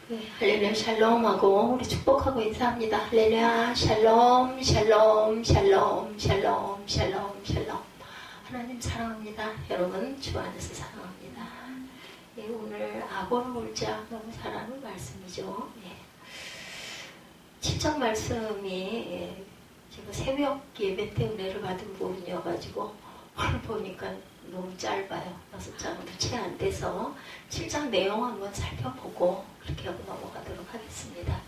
네, 할렐루야 샬롬하고 우리 축복하고 인사합니다. 할렐루야 샬롬 샬롬 샬롬 샬롬 샬롬 샬롬. 하나님 사랑합니다. 여러분 주 안에서 사랑합니다. 예, 오늘 아본 몰자 너무 잘하는 말씀이죠. 예. 7장 말씀이 제가 새벽 예배 때 은혜를 받은 부분이어가지고 오늘 보니까 너무 짧아요. 6장도 채 안 돼서 7장 내용 한번 살펴보고 그렇게 하고 넘어가도록 하겠습니다.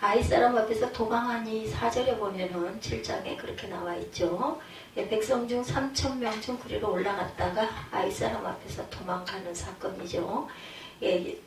아이사람 앞에서 도망하니 4절에 보면은 7장에 그렇게 나와 있죠. 예, 백성 중 3,000명 중 그리로 올라갔다가 아이사람 앞에서 도망가는 사건이죠. 예,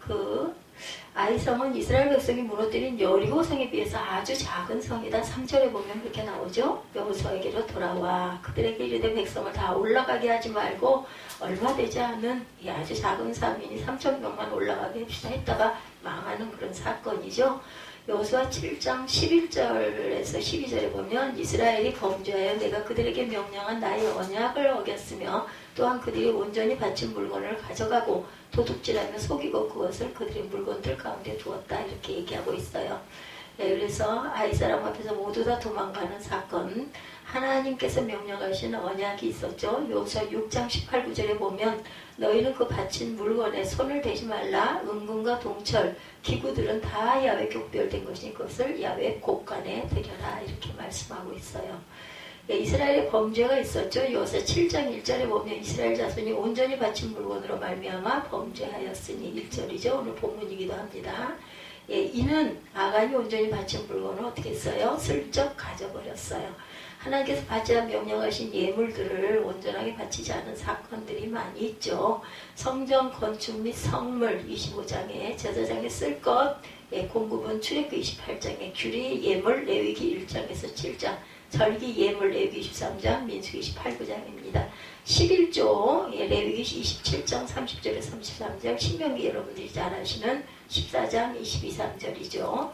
아이성은 이스라엘 백성이 무너뜨린 여리고성에 비해서 아주 작은 성이다. 3절에 보면 그렇게 나오죠. 여호수아에게로 돌아와 그들에게 이르되 백성을 다 올라가게 하지 말고 얼마 되지 않은 이 아주 작은 사민이 3,000명만 올라가게 합시다 했다가 망하는 그런 사건이죠. 여호수아 7장 11절에서 12절에 보면 이스라엘이 범죄하여 내가 그들에게 명령한 나의 언약을 어겼으며 또한 그들이 온전히 바친 물건을 가져가고 도둑질하며 속이고 그것을 그들의 물건들 가운데 두었다 이렇게 얘기하고 있어요. 네, 그래서 아이사람 앞에서 모두 다 도망가는 사건, 하나님께서 명령하신 언약이 있었죠. 여호수아 6장 18, 9절에 보면 너희는 그 바친 물건에 손을 대지 말라. 은금과 동철, 기구들은 다 야훼 격별된 것이니 그것을 야훼 곳간에 드려라 이렇게 말씀하고 있어요. 예, 이스라엘의 범죄가 있었죠. 여호수아 7장 1절에 보면 이스라엘 자손이 온전히 바친 물건으로 말미암아 범죄하였으니 1절이죠. 오늘 본문이기도 합니다. 예, 이는 아간이 온전히 바친 물건을 어떻게 했어요? 슬쩍 가져버렸어요. 하나님께서 바치라 명령하신 예물들을 온전하게 바치지 않은 사건들이 많이 있죠. 성전 건축 및 성물 25장에 제사장에 쓸 것, 예, 공급은 출애굽기 28장에 규리 예물 레위기 1장에서 7장, 절기 예물 레위기 23장, 민수기 28, 9장입니다. 11조 예, 레위기 27장 30절에서 33장, 신명기 여러분들이 잘 아시는 14장 22, 3절이죠.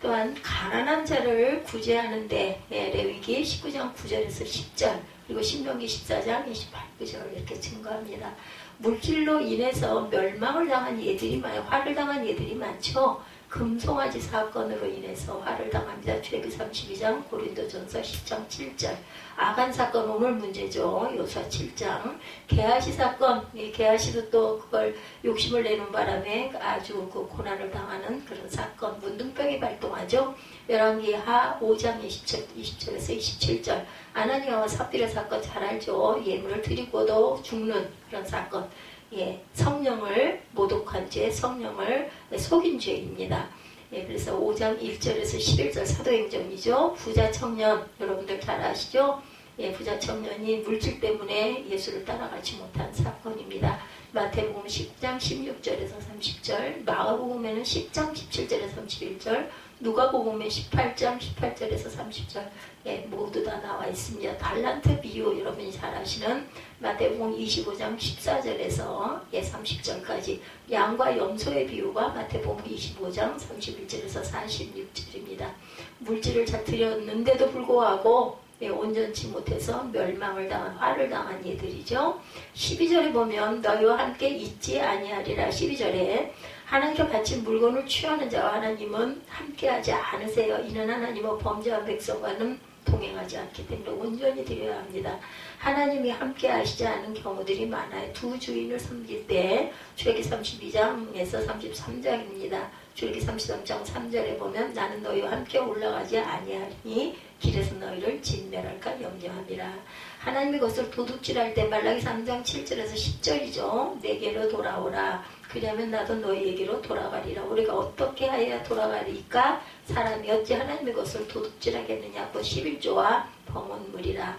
또한 가난한 자를 구제하는데 예, 레위기 19장 9절에서 10절 그리고 신명기 14장 28, 9절 이렇게 증거합니다. 물질로 인해서 멸망을 당한 예들이 화를 당한 예들이 많죠. 금송아지 사건으로 인해서 화를 당합니다. 출애굽기 32장, 고린도전서 10장 7절. 아간 사건 오늘 문제죠. 여호수아 7장. 게하시 사건, 게하시도 또 그걸 욕심을 내는 바람에 아주 그 고난을 당하는 그런 사건. 문둥병이 발동하죠. 열왕기하 5장 20절에서 27절. 아나니아와 삽비라 사건 잘 알죠. 예물을 드리고도 죽는 그런 사건. 예, 성령을 모독한 죄, 성령을 속인 죄입니다. 예, 그래서 5장 1절에서 11절 사도행전이죠. 부자 청년, 여러분들 잘 아시죠? 예, 부자 청년이 물질 때문에 예수를 따라가지 못한 사건입니다. 마태복음 10장 16절에서 30절, 마가복음에는 10장 17절에서 31절, 누가복음에 18장 18절에서 30절, 예, 모두 다 나와 있습니다. 달란트 비유 여러분이 잘 아시는 마태복음 25장 14절에서 예, 30절까지, 양과 염소의 비유가 마태복음 25장 31절에서 46절입니다. 물질을 잘 드렸는데도 불구하고 예, 온전치 못해서 멸망을 당한, 화를 당한 예들이죠. 12절에 보면 너희와 함께 있지 아니하리라. 12절에 하나님께 바친 물건을 취하는 자와 하나님은 함께하지 않으세요. 이는 하나님은 범죄한 백성과는 동행하지 않기 때문에 온전히 드려야 합니다. 하나님이 함께 하시지 않은 경우들이 많아요. 두 주인을 섬길 때 출애굽기 32장에서 33장입니다. 출애굽기 33장 3절에 보면 나는 너희와 함께 올라가지 아니하리니 길에서 너희를 진멸할까 염려함이라. 하나님의 것을 도둑질할 때 말라기 3장 7절에서 10절이죠. 내게로 돌아오라. 그러면 나도 너희에게로 돌아가리라. 우리가 어떻게 해야 돌아가리까? 사람이 어찌 하나님의 것을 도둑질하겠느냐고 11조와 범언물이라.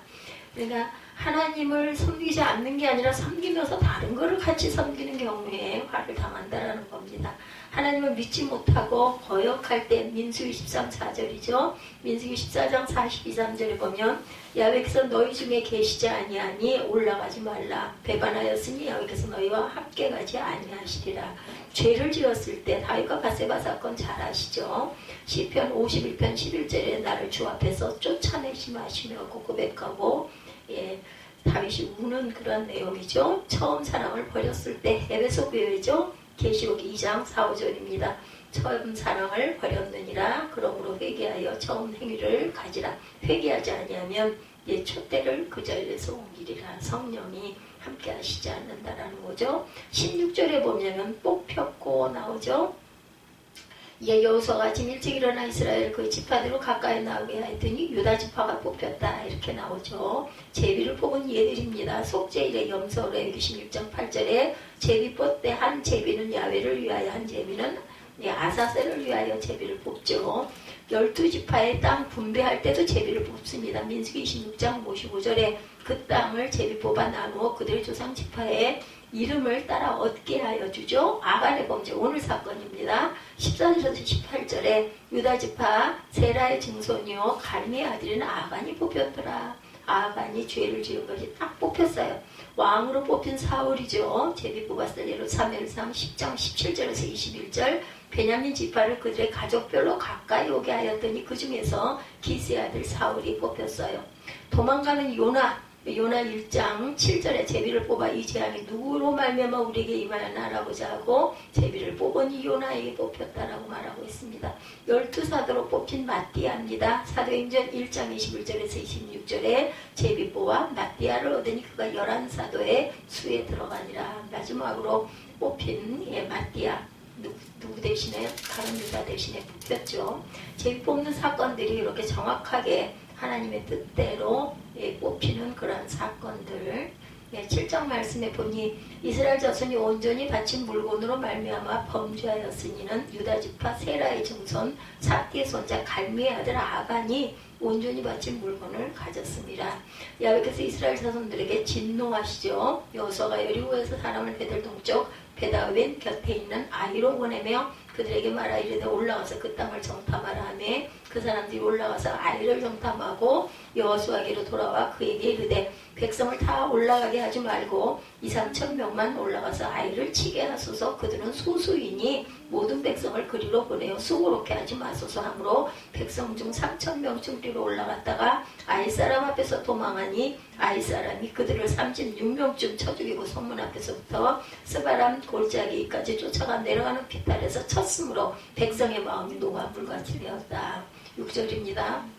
그러니까 하나님을 섬기지 않는 게 아니라 섬기면서 다른 거를 같이 섬기는 경우에 화를 당한다라는 겁니다. 하나님을 믿지 못하고 거역할 때 민수기 13, 4절이죠. 민수기 14장 42, 3절에 보면 야훼께서 너희 중에 계시지 아니하니 올라가지 말라. 배반하였으니 야훼께서 너희와 함께 가지 아니하시리라. 죄를 지었을 때 다윗과 밧세바 사건 잘 아시죠. 시편 51편 11절에 나를 주 앞에서 쫓아내지 마시며 고백하고 예, 다윗이 우는 그런 내용이죠. 처음 사랑을 버렸을 때 에베소 교회죠. 계시록 2장 4, 5절입니다. 처음 사랑을 버렸느니라. 그러므로 회개하여 처음 행위를 가지라. 회개하지 아니하면 예 촛대를 그 자리에서 옮기리라. 성령이 함께 하시지 않는다라는 거죠. 16절에 보면 뽑혔고 나오죠. 예, 여호수아가 아침 일찍 일어나 이스라엘 그 지파대로 가까이 나오게 하였더니 유다 지파가 뽑혔다 이렇게 나오죠. 제비를 뽑은 예들입니다. 속죄일의 염소로 26장 8절에 제비 뽑되 한 제비는 야훼를 위하여 한 제비는 아사셀을 위하여 제비를 뽑죠. 12지파의 땅 분배할 때도 제비를 뽑습니다. 민수기 26장 55절에 그 땅을 제비 뽑아 나누어 그들의 조상 지파의 이름을 따라 얻게 하여 주죠. 아간의 범죄 오늘 사건입니다. 14절에서 18절에 유다지파 세라의 증손이요 갈미의 아들인 아간이 뽑혔더라. 아간이 죄를 지은 것이 딱 뽑혔어요. 왕으로 뽑힌 사울이죠. 제비 뽑았을 때로 사무엘상 10장 17절에서 21절 베냐민 지파를 그들의 가족별로 가까이 오게 하였더니 그 중에서 기스의 아들 사울이 뽑혔어요. 도망가는 요나 1장 7절에 제비를 뽑아 이 재앙이 누구로 말미암아 우리에게 임하였나 알아보자 하고 제비를 뽑으니 요나에게 뽑혔다라고 말하고 있습니다. 12사도로 뽑힌 마띠아입니다. 사도행전 1장 21절에서 26절에 제비 뽑아 마띠아를 얻으니 그가 11사도의 수에 들어가니라. 마지막으로 뽑힌 마띠아 누구 대신에 다른 유다 대신에 뽑혔죠. 제비 뽑는 사건들이 이렇게 정확하게 하나님의 뜻대로 뽑히는 그런 사건들. 7장 말씀에 보니 이스라엘 자손이 온전히 바친 물건으로 말미암아 범죄하였으니는 유다지파 세라의 증손 삽디의 손자 갈미의 아들 아간이 온전히 바친 물건을 가졌습니다. 야훼께서 이스라엘 자손들에게 진노하시죠. 여호수아가 여리고에서 사람을 베들 동쪽 베다웬 곁에 있는 아이로 보내며 그들에게 말하 이르되 올라가서 그 땅을 정탐하라 하며 그 사람들이 올라가서 아이를 정탐하고 여호수아에게로 돌아와 그에게 이르되 백성을 다 올라가게 하지 말고 2-3천 명만 올라가서 아이를 치게 하소서. 그들은 소수이니 모든 백성을 그리로 보내어 수고롭게 하지 마소서 하므로 백성 중 3,000명쯤 뒤로 올라갔다가 아이 사람 앞에서 도망하니 아이 사람이 그들을 36명쯤 쳐 죽이고 성문 앞에서부터 스바람 골짜기까지 쫓아가 내려가는 피탈에서 쳤으므로 백성의 마음이 녹아 물같이 되었다. 6절입니다.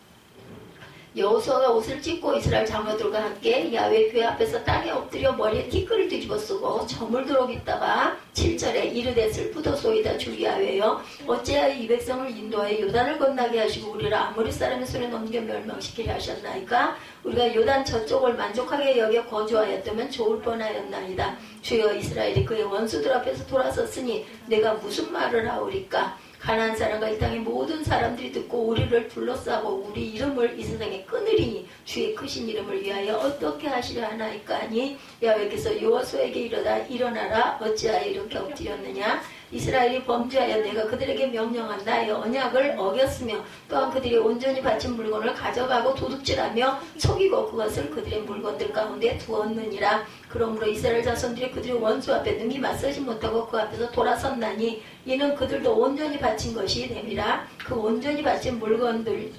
여호수아가 옷을 찢고 이스라엘 장로들과 함께 야훼 궤 앞에서 땅에 엎드려 머리에 티끌을 뒤집어 쓰고 저물 도록 있다가 7절에 이르되 슬프도소이다 주 야훼여 어찌하여 이 백성을 인도하여 요단을 건너게 하시고 우리를 아모리 사람의 손에 넘겨 멸망시키려 하셨나이까. 우리가 요단 저쪽을 만족하게 여겨 거주하였다면 좋을 뻔하였나이다. 주여 이스라엘이 그의 원수들 앞에서 돌아섰으니 내가 무슨 말을 하오리까. 가나안 사람과 이 땅의 모든 사람들이 듣고 우리를 둘러싸고 우리 이름을 이 세상에 끊으리니 주의 크신 이름을 위하여 어떻게 하시려 하나이까 하니 야훼께서 여호수아에게 이르다 일어나라 어찌하여 이렇게 엎드렸느냐. 이스라엘이 범죄하여 내가 그들에게 명령한 나의 언약을 어겼으며 또한 그들이 온전히 바친 물건을 가져가고 도둑질하며 속이고 그것을 그들의 물건들 가운데 두었느니라. 그러므로 이스라엘 자손들이 그들의 원수 앞에 능히 맞서지 못하고 그 앞에서 돌아섰나니 이는 그들도 온전히 바친 것이 됨이라. 그 온전히 바친 물건을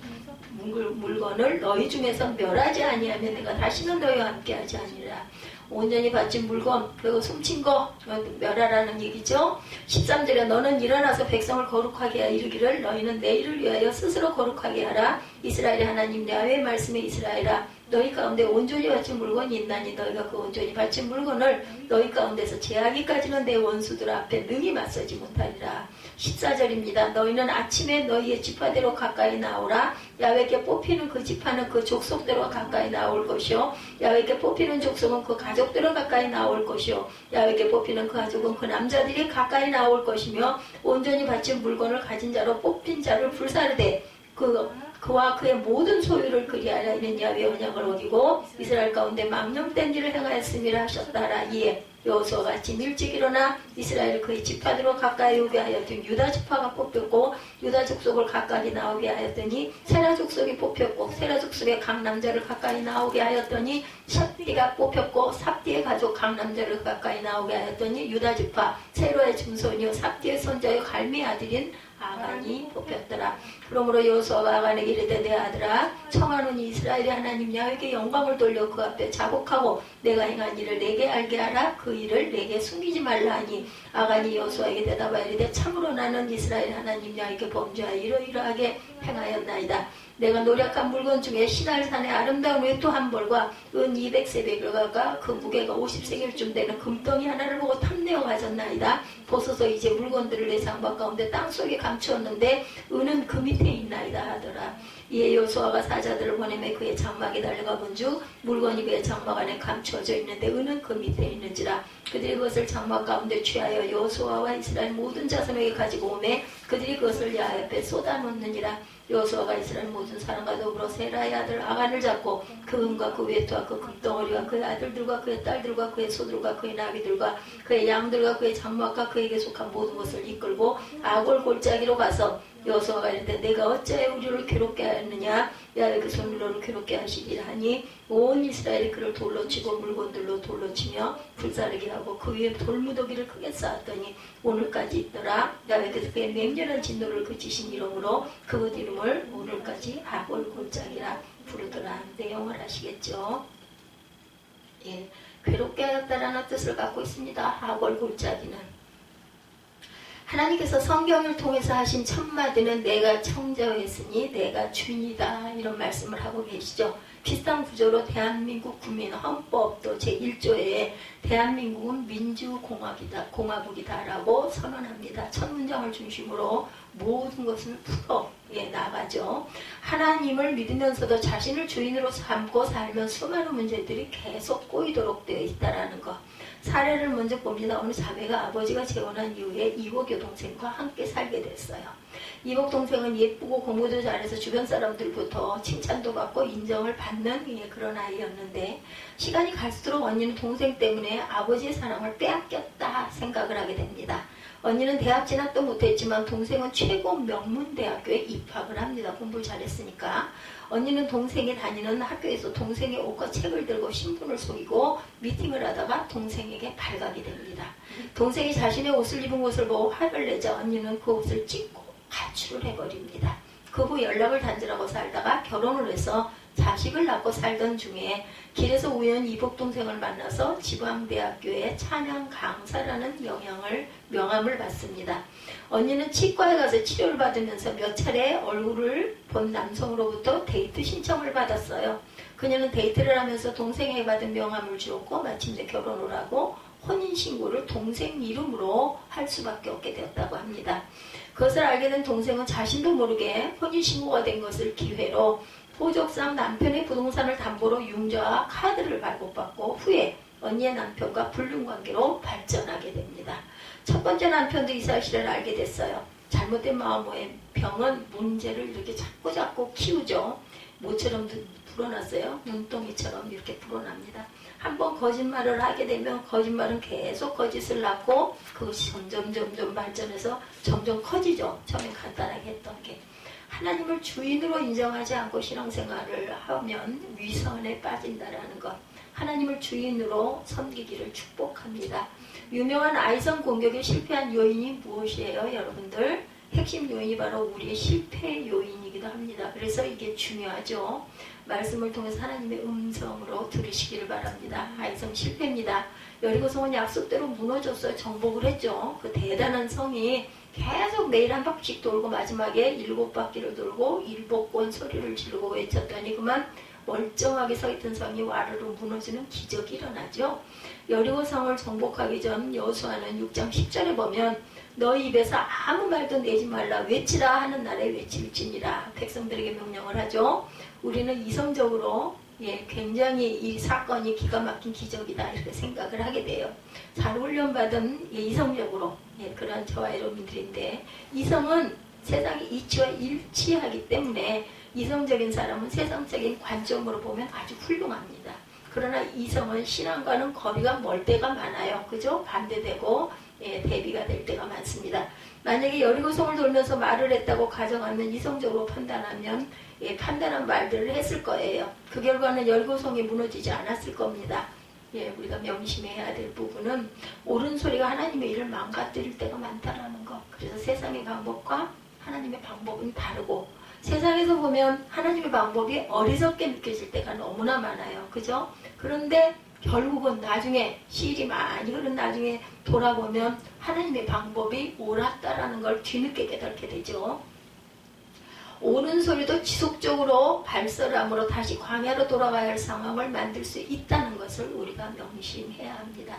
너희 중에서 멸하지 아니하면 내가 다시는 너희와 함께하지 아니라. 온전히 바친 물건 그리고 훔친 거 멸하라는 얘기죠. 13절에 너는 일어나서 백성을 거룩하게 하여 이르기를 너희는 내일을 위하여 스스로 거룩하게 하라. 이스라엘의 하나님 야훼의 말씀에 이스라엘아 너희 가운데 온전히 바친 물건이 있나니 너희가 그 온전히 바친 물건을 너희 가운데서 제하기까지는 내 원수들 앞에 능히 맞서지 못하리라. 14절입니다. 너희는 아침에 너희의 지파대로 가까이 나오라. 야훼께 뽑히는 그 지파는 그 족속대로 가까이 나올 것이요 야훼께 뽑히는 족속은 그 가족대로 가까이 나올 것이요 야훼께 뽑히는 그 가족은 그 남자들이 가까이 나올 것이며 온전히 바친 물건을 가진 자로 뽑힌 자를 불사르되 그와 그의 모든 소유를 그리하라. 이는 야훼의 언약을 어기고 이스라엘 가운데 망령된 일을 행하였음이라 하셨다라. 이에 여호수아가 아침 일찍 일어나 이스라엘을 그의 지파대로 가까이 오게 하였더니 유다 지파가 뽑혔고 유다 족속을 가까이 나오게 하였더니 세라 족속이 뽑혔고 세라 족속의 각 남자를 가까이 나오게 하였더니 삽디가 뽑혔고 삽디의 가족 각 남자를 가까이 나오게 하였더니 유다 지파 세로의 증손이요 삽디의 손자요 갈미의 아들인 아간이 뽑혔더라. 그러므로 여호수아가 아간에게 이르되 내 아들아 청하는 이스라엘의 하나님 야훼께 영광을 돌려 그 앞에 자복하고 내가 행한 일을 내게 알게 하라. 그 일을 내게 숨기지 말라 하니 아간이 여호수아에게 대답하여 이르되 참으로 나는 이스라엘 하나님 야훼께 범죄하여 이러이러하게 행하였나이다. 내가 노력한 물건 중에 시날산의 아름다운 외투 한 벌과 은 200세베겔과 그 무게가 50세겔쯤 되는 금덩이 하나를 보고 탐내어 가졌나이다. 보소서 이제 물건들을 내 장막 가운데 땅속에 감추었는데 은은 그 밑에 있나이다 하더라. 이에 여호수아가 사자들을 보내매 그의 장막에 달려가 본즉 물건이 그의 장막 안에 감추어져 있는데 은은 그 밑에 있는지라. 그들이 그것을 장막 가운데 취하여 여호수아와 이스라엘 모든 자손에게 가지고 오매 그들이 그것을 야훼 앞에 쏟아놓느니라. 여호수아가 이스라엘 모든 사람과 더불어 세라의 아들 아간을 잡고 그 은과 그 외투와 그 금덩어리와 그의 아들들과 그의 딸들과 그의 소들과 그의 나귀들과 그의 양들과 그의 장막과 그에게 속한 모든 것을 이끌고 아골 골짜기로 가서 여호수아가 이르되 내가 어찌하여 우리를 괴롭게 하였느냐 야훼 그 손으로 괴롭게 하시리라 하니 온 이스라엘이 그를 돌로 치고 물건들로 돌로 치며 불사르게 하고 그 위에 돌무더기를 크게 쌓았더니 오늘까지 있더라. 야훼께서 그의 맹렬한 진노를 그치신 이름으로 그곳 이름을 오늘까지 아골 골짜기라 부르더라. 내용을 아시겠죠? 예, 괴롭게 하였다라는 뜻을 갖고 있습니다. 아골 골짜기는 하나님께서 성경을 통해서 하신 첫 마디는 내가 청자했으니 내가 주인이다 이런 말씀을 하고 계시죠. 비슷한 구조로 대한민국 국민 헌법도 제1조에 대한민국은 민주공화국이다라고 선언합니다. 첫 문장을 중심으로 모든 것은 풀어 나가죠. 하나님을 믿으면서도 자신을 주인으로 삼고 살면 수많은 문제들이 계속 꼬이도록 되어 있다는 것. 사례를 먼저 봅니다. 어느 자매가 아버지가 재혼한 이후에 이복 여동생과 함께 살게 됐어요. 이복 동생은 예쁘고 공부도 잘해서 주변 사람들부터 칭찬도 받고 인정을 받는 그런 아이였는데 시간이 갈수록 언니는 동생 때문에 아버지의 사랑을 빼앗겼다 생각을 하게 됩니다. 언니는 대학 진학도 못했지만 동생은 최고 명문대학교에 입학을 합니다. 공부를 잘했으니까. 언니는 동생이 다니는 학교에서 동생의 옷과 책을 들고 신분을 속이고 미팅을 하다가 동생에게 발각이 됩니다. 동생이 자신의 옷을 입은 것을 보고 화를 내자 언니는 그 옷을 찢고 가출을 해버립니다. 그 후 연락을 단절하고 살다가 결혼을 해서 자식을 낳고 살던 중에 길에서 우연히 이복 동생을 만나서 지방대학교의 찬양 강사라는 명함을 받습니다. 언니는 치과에 가서 치료를 받으면서 몇 차례 얼굴을 본 남성으로부터 데이트 신청을 받았어요. 그녀는 데이트를 하면서 동생에게 받은 명함을 주었고 마침내 결혼을 하고 혼인신고를 동생 이름으로 할 수밖에 없게 되었다고 합니다. 그것을 알게 된 동생은 자신도 모르게 혼인신고가 된 것을 기회로 호적상 남편의 부동산을 담보로 융자와 카드를 발급받고 후에 언니의 남편과 불륜관계로 발전하게 됩니다. 첫 번째 남편도 이 사실을 알게 됐어요. 잘못된 마음의 병은 문제를 이렇게 자꾸 키우죠. 모처럼 불어났어요. 눈덩이처럼 이렇게 불어납니다. 한번 거짓말을 하게 되면 거짓말은 계속 거짓을 낳고 그것이 점점 발전해서 점점 커지죠. 처음에 간단하게 했던 게. 하나님을 주인으로 인정하지 않고 신앙생활을 하면 위선에 빠진다라는 것. 하나님을 주인으로 섬기기를 축복합니다. 유명한 아이성 공격에 실패한 요인이 무엇이에요, 여러분들? 핵심 요인이 바로 우리의 실패 요인이기도 합니다. 그래서 이게 중요하죠. 말씀을 통해서 하나님의 음성으로 들으시기를 바랍니다. 아이성 실패입니다. 여리고성은 약속대로 무너졌어요. 정복을 했죠. 그 대단한 성이 계속 매일 한 바퀴씩 돌고 마지막에 7바퀴를 돌고 일복권 소리를 지르고 외쳤더니 그만 멀쩡하게 서 있던 성이 와르르 무너지는 기적이 일어나죠. 여리고성을 정복하기 전 여호수아는 6장 10절에 보면 너희 입에서 아무 말도 내지 말라 외치라 하는 날에 외칠지니라 백성들에게 명령을 하죠. 우리는 이성적으로 굉장히 이 사건이 기가 막힌 기적이다 이렇게 생각을 하게 돼요. 잘 훈련받은 이성적으로 그런 저와 여러분들인데 이성은 세상의 이치와 일치하기 때문에 이성적인 사람은 세상적인 관점으로 보면 아주 훌륭합니다. 그러나 이성은 신앙과는 거리가 멀 때가 많아요. 그죠? 반대되고 대비가 될 때가 많습니다. 만약에 여리고성을 돌면서 말을 했다고 가정하면 이성적으로 판단하면 판단한 말들을 했을 거예요. 그 결과는 여리고성이 무너지지 않았을 겁니다. 우리가 명심해야 될 부분은 옳은 소리가 하나님의 일을 망가뜨릴 때가 많다라는 것. 그래서 세상의 방법과 하나님의 방법은 다르고 세상에서 보면 하나님의 방법이 어리석게 느껴질 때가 너무나 많아요. 그죠? 그런데 결국은 나중에 시일이 많이 흐른 나중에 돌아보면 하나님의 방법이 옳았다라는 걸 뒤늦게 깨닫게 되죠. 오는 소리도 지속적으로 발설함으로 다시 광야로 돌아가야 할 상황을 만들 수 있다는 것을 우리가 명심해야 합니다.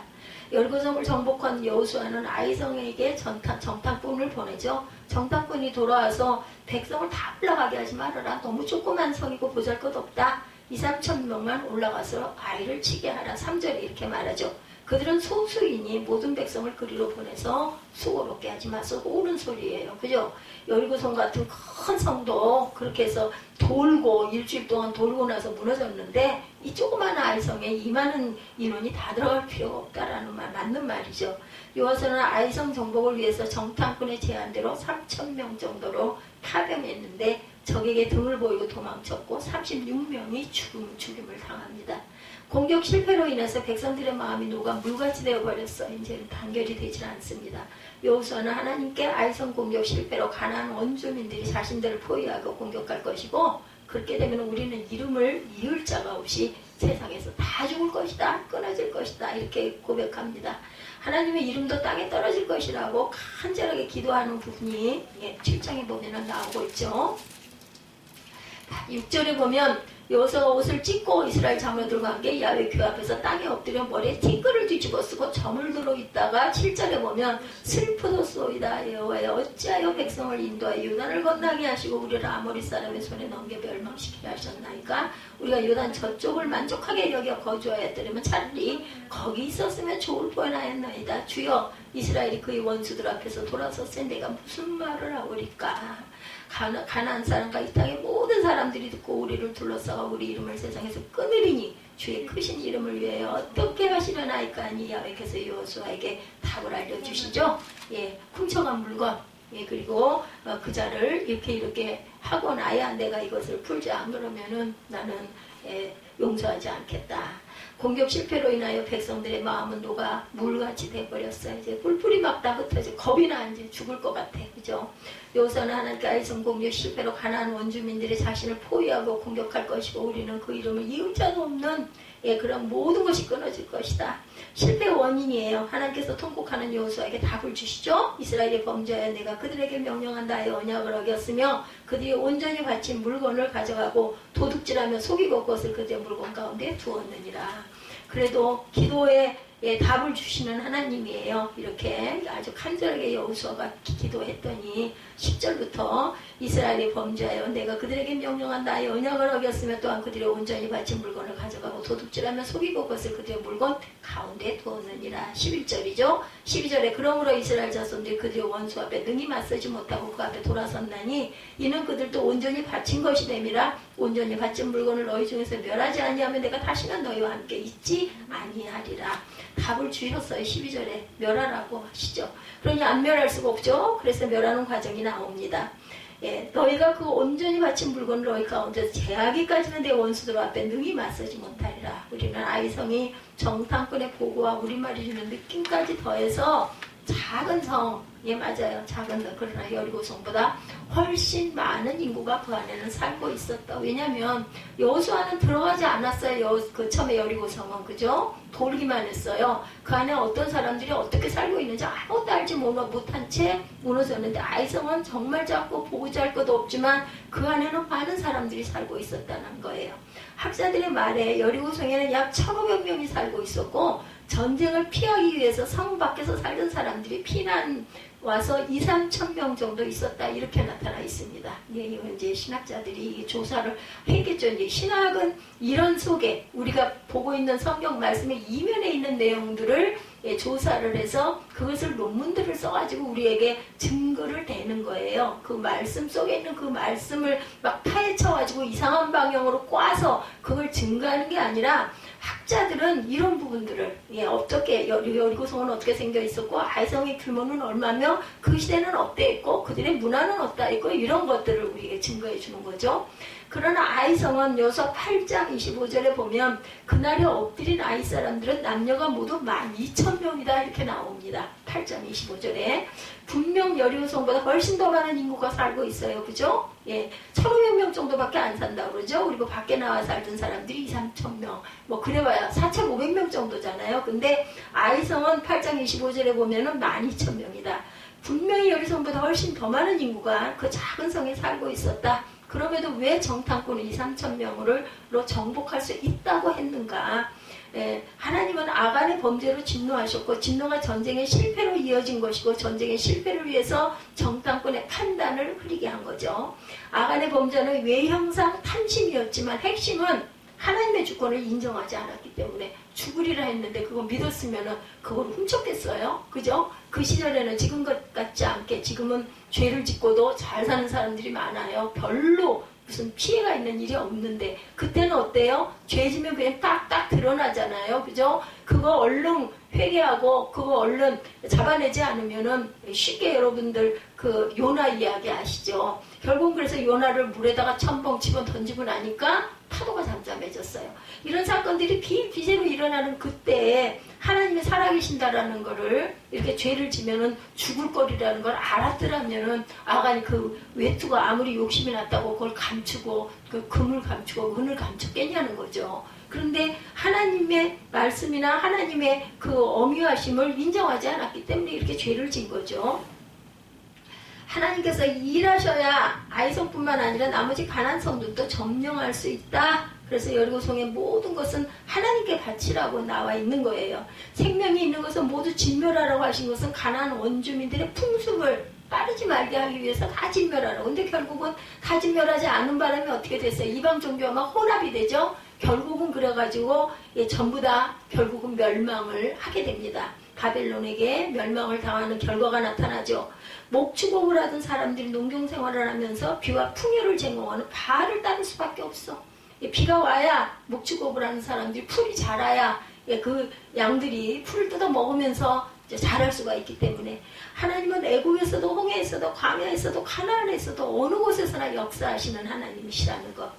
여리고성을 정복한 여호수아는 아이성에게 정탐꾼을 보내죠. 정탐꾼이 돌아와서 백성을 다 올라가게 하지 말아라. 너무 조그만 성이고 보잘것없다. 2~3천 명만 올라가서 아이를 치게 하라. 3절에 이렇게 말하죠. 그들은 소수이니 모든 백성을 그리로 보내서 수고롭게 하지 마소서. 옳은 소리예요. 그죠? 여리고성 같은 큰 성도 그렇게 해서 돌고 일주일 동안 돌고 나서 무너졌는데 이 조그마한 아이성에 이 많은 인원이 다 들어갈 필요가 없다라는 말 맞는 말이죠. 여호수아는 아이성 정복을 위해서 정탐꾼의 제안대로 3,000명 정도로 파병했는데 적에게 등을 보이고 도망쳤고 36명이 죽임을 당합니다. 공격 실패로 인해서 백성들의 마음이 녹아 물같이 되어버렸어. 이제는 단결이 되질 않습니다. 여호수아는 하나님께 아이성 공격 실패로 가나안 원주민들이 자신들을 포위하고 공격할 것이고 그렇게 되면 우리는 이름을 이을 자가 없이 세상에서 다 죽을 것이다. 끊어질 것이다. 이렇게 고백합니다. 하나님의 이름도 땅에 떨어질 것이라고 간절하게 기도하는 부분이 7장에 보면 나오고 있죠. 6절에 보면 여호수아가 옷을 찢고 이스라엘 장로들과 함께 야훼 궤 앞에서 땅에 엎드려 머리에 티끌을 뒤집어 쓰고 점을 들어 있다가 7절에 보면 슬프도소이다. 여호와여 어찌하여 백성을 인도하여 요단을 건너게 하시고 우리를 아모리 사람의 손에 넘겨 멸망시키게 하셨나이까. 우리가 요단 저쪽을 만족하게 여겨 거주하였더라면 차라리 거기 있었으면 좋을 뻔하였나이다. 주여 이스라엘이 그의 원수들 앞에서 돌아섰으니 내가 무슨 말을 하오리까. 가나안 사람과 이 땅의 모든 사람들이 듣고 우리를 둘러싸고 우리 이름을 세상에서 끊으리니 주의 크신 이름을 위하여 어떻게 하시려나이까 하니 야훼께서 여호수아에게 답을 알려주시죠. 훔쳐간 물건 그리고 그 자를 이렇게 하고 나야 내가 이것을 풀지 안 그러면은 나는 용서하지 않겠다. 공격 실패로 인하여 백성들의 마음은 녹아 물같이 돼버렸어요. 이제 뿔뿔이 막 다 흩어져 겁이 나 이제 죽을 것 같아. 그죠? 여호수아는 하나님께 아이성 공격 실패로 가나안 원주민들이 자신을 포위하고 공격할 것이고 우리는 그 이름을 이을 자도 없는 그런 모든 것이 끊어질 것이다. 실패의 원인이에요. 하나님께서 통곡하는 여호수아에게 답을 주시죠. 이스라엘의 범죄하여 내가 그들에게 명령한 나의 언약을 어겼으며 그들이 온전히 바친 물건을 가져가고 도둑질하며 속이고 그것을 그들의 물건 가운데 두었느니라. 그래도 기도에 답을 주시는 하나님이에요. 이렇게 아주 간절하게 여호수아가 기도했더니 10절부터 이스라엘이 범죄하여 내가 그들에게 명령한 나의 언약을 어겼으며 또한 그들의 온전히 바친 물건을 가져가고 도둑질하며 속이고 그것을 그들의 물건 가운데 두었느니라. 11절이죠. 12절에 그러므로 이스라엘 자손들이 그들의 원수 앞에 능히 맞서지 못하고 그 앞에 돌아섰나니 이는 그들도 온전히 바친 것이 됨이라. 온전히 바친 물건을 너희 중에서 멸하지 아니하면 내가 다시는 너희와 함께 있지 아니하리라. 답을 주셨어요. 12절에 멸하라고 하시죠. 그러니 안 멸할 수가 없죠. 그래서 멸하는 과정이 나옵니다. 너희가 그 온전히 바친 물건을 너희 가운데서 제하기까지는 내 원수들 앞에 능히 맞서지 못하리라. 우리는 아이성이 정탐꾼의 보고와 우리말이 주는 느낌까지 더해서 작은 성, 맞아요. 작은 성. 그러나 여리고성보다 훨씬 많은 인구가 그 안에는 살고 있었다. 왜냐하면 여호수아는 들어가지 않았어요. 그 처음에 여리고성은. 그죠? 돌기만 했어요. 그 안에 어떤 사람들이 어떻게 살고 있는지 아무것도 알지 못한 채 무너졌는데 아이성은 정말 작고 보잘 것도 없지만 그 안에는 많은 사람들이 살고 있었다는 거예요. 학자들의 말에 여리고성에는 약 1,500명이 살고 있었고 전쟁을 피하기 위해서 성 밖에서 살던 사람들이 피난 와서 2~3천 명 정도 있었다. 이렇게 나타나 있습니다. 이건 이제 신학자들이 조사를 했겠죠. 이제 신학은 이런 속에 우리가 보고 있는 성경 말씀의 이면에 있는 내용들을 조사를 해서 그것을 논문들을 써가지고 우리에게 증거를 대는 거예요. 그 말씀 속에 있는 그 말씀을 막 파헤쳐가지고 이상한 방향으로 꽈서 그걸 증거하는 게 아니라 학자들은 이런 부분들을 어떻게 여리고성은 어떻게 생겨 있었고 아이성의 규모는 얼마며 그 시대는 어땠고 그들의 문화는 어떠했고 이런 것들을 우리에게 증거해 주는 거죠. 그러나 아이성은 여호수아 8장 25절에 보면 그날에 엎드린 아이 사람들은 남녀가 모두 12,000 2,000명이다 이렇게 나옵니다. 8장 25절에 분명 여리고성보다 훨씬 더 많은 인구가 살고 있어요. 그죠? 예, 1,500명 정도밖에 안 산다 그러죠. 그리고 밖에 나와 살던 사람들이 2,000~3,000명, 뭐 그래봐야 4,500명 정도잖아요. 근데 아이성은 8장 25절에 보면은 12,000명이다. 분명히 여리성보다 훨씬 더 많은 인구가 그 작은 성에 살고 있었다. 그럼에도 왜 정탐꾼을 2~3,000명으로 정복할 수 있다고 했는가? 예, 하나님은 아간의 범죄로 진노하셨고 진노가 전쟁의 실패로 이어진 것이고 전쟁의 실패를 위해서 정탐꾼의 판단을 흐리게 한 거죠. 아간의 범죄는 외형상 탐심이었지만 핵심은 하나님의 주권을 인정하지 않았기 때문에 죽으리라 했는데 그거 믿었으면 그걸 훔쳤겠어요? 그죠? 그 시절에는 지금 같지 않게 지금은 죄를 짓고도 잘 사는 사람들이 많아요. 별로 무슨 피해가 있는 일이 없는데 그때는 어때요? 죄 지면 그냥 딱딱 드러나잖아요. 그죠? 그거 얼른 회개하고 그거 얼른 잡아내지 않으면은 쉽게 여러분들 그 요나 이야기 아시죠? 결국은 그래서 요나를 물에다가 첨벙 집어 던지고 나니까 파도가 잠잠해졌어요. 이런 사건들이 비일비재로 일어나는 그때에 하나님이 살아계신다라는 거를 이렇게 죄를 지면은 죽을 거리라는 걸 알았더라면은 아간이 그 외투가 아무리 욕심이 났다고 그걸 감추고 그 금을 감추고 은을 감췄겠냐는 거죠. 그런데 하나님의 말씀이나 하나님의 그 엄유하심을 인정하지 않았기 때문에 이렇게 죄를 진 거죠. 하나님께서 일하셔야 아이성뿐만 아니라 나머지 가나안 성들도 점령할 수 있다. 그래서 여리고성의 모든 것은 하나님께 바치라고 나와 있는 거예요. 생명이 있는 것은 모두 진멸하라고 하신 것은 가나안 원주민들의 풍습을 빠르지 말게 하기 위해서 다 진멸하라고. 근데 결국은 다 진멸하지 않은 바람에 어떻게 됐어요? 이방 종교와 막 혼합이 되죠. 결국은 그래가지고 전부 다 결국은 멸망을 하게 됩니다. 바벨론에게 멸망을 당하는 결과가 나타나죠. 목축업을 하던 사람들이 농경생활을 하면서 비와 풍요를 제공하는 바알을 따를 수밖에 없어. 비가 와야 목축업을 하는 사람들이 풀이 자라야 그 양들이 풀을 뜯어 먹으면서 자랄 수가 있기 때문에 하나님은 애국에서도 홍해에서도 광야에서도 가나안에서도 어느 곳에서나 역사하시는 하나님이시라는 것.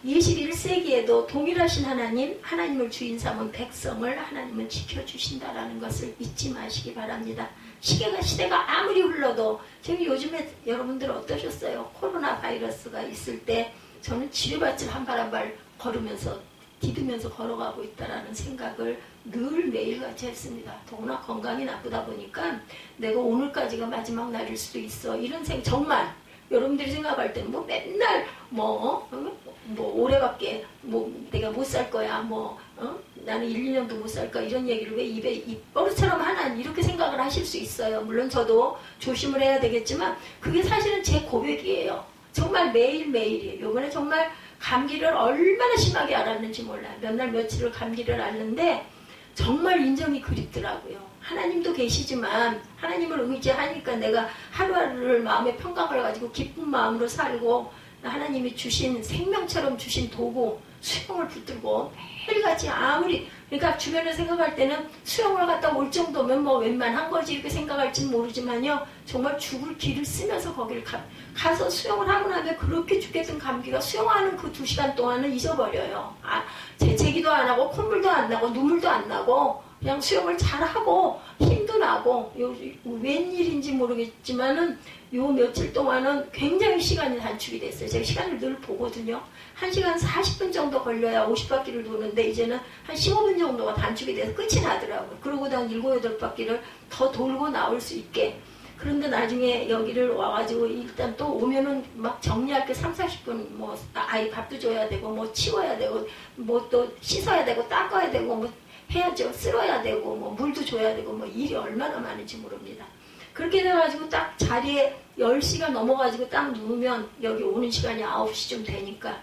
21세기에도 동일하신 하나님, 하나님을 주인 삼은 백성을 하나님은 지켜주신다라는 것을 잊지 마시기 바랍니다. 시대가 아무리 흘러도 지금 요즘에 여러분들 어떠셨어요? 코로나 바이러스가 있을 때 저는 치료받지 한 발 한 발 걸으면서 디디면서 걸어가고 있다라는 생각을 늘 매일같이 했습니다. 더구나 건강이 나쁘다 보니까 내가 오늘까지가 마지막 날일 수도 있어. 이런 생각 정말 여러분들이 생각할 때는 뭐 맨날 뭐 올해밖에 내가 못 살 거야 나는 1~2년도 못 살 거야 이런 얘기를 왜 입에 입버릇처럼 하나 이렇게 생각을 하실 수 있어요. 물론 저도 조심을 해야 되겠지만 그게 사실은 제 고백이에요. 정말 매일매일이에요. 요번에 정말 감기를 얼마나 심하게 앓았는지 몰라요. 몇 날 며칠을 감기를 앓는데 정말 인정이 그립더라고요. 하나님도 계시지만 하나님을 의지하니까 내가 하루하루를 마음의 평강을 가지고 기쁜 마음으로 살고 하나님이 주신 생명처럼 주신 도구 수영을 붙들고 매일같이 아무리 그러니까 주변에 생각할 때는 수영을 갔다 올 정도면 뭐 웬만한 거지 이렇게 생각할지는 모르지만요. 정말 죽을 기를 쓰면서 거기를 가서 수영을 하고 나면 그렇게 죽겠던 감기가 수영하는 그 2시간 동안은 잊어버려요. 재채기도 안 하고 콧물도 안 나고 눈물도 안 나고 그냥 수영을 잘하고 힘도 나고 웬일인지 모르겠지만은 요 며칠 동안은 굉장히 시간이 단축이 됐어요. 제가 시간을 늘 보거든요. 1시간 40분 정도 걸려야 50바퀴를 도는데 이제는 한 15분 정도가 단축이 돼서 끝이 나더라고요. 그러고 난 7, 8바퀴를 더 돌고 나올 수 있게. 그런데 나중에 여기를 와가지고 일단 또 오면은 막 정리할 게 30~40분 뭐 아이 밥도 줘야 되고 뭐 치워야 되고 뭐 또 씻어야 되고 닦아야 되고 뭐 해야죠. 쓸어야 되고 뭐 물도 줘야 되고 뭐 일이 얼마나 많은지 모릅니다. 그렇게 돼가지고 딱 자리에 10시가 넘어가지고 딱 누우면 여기 오는 시간이 9시쯤 되니까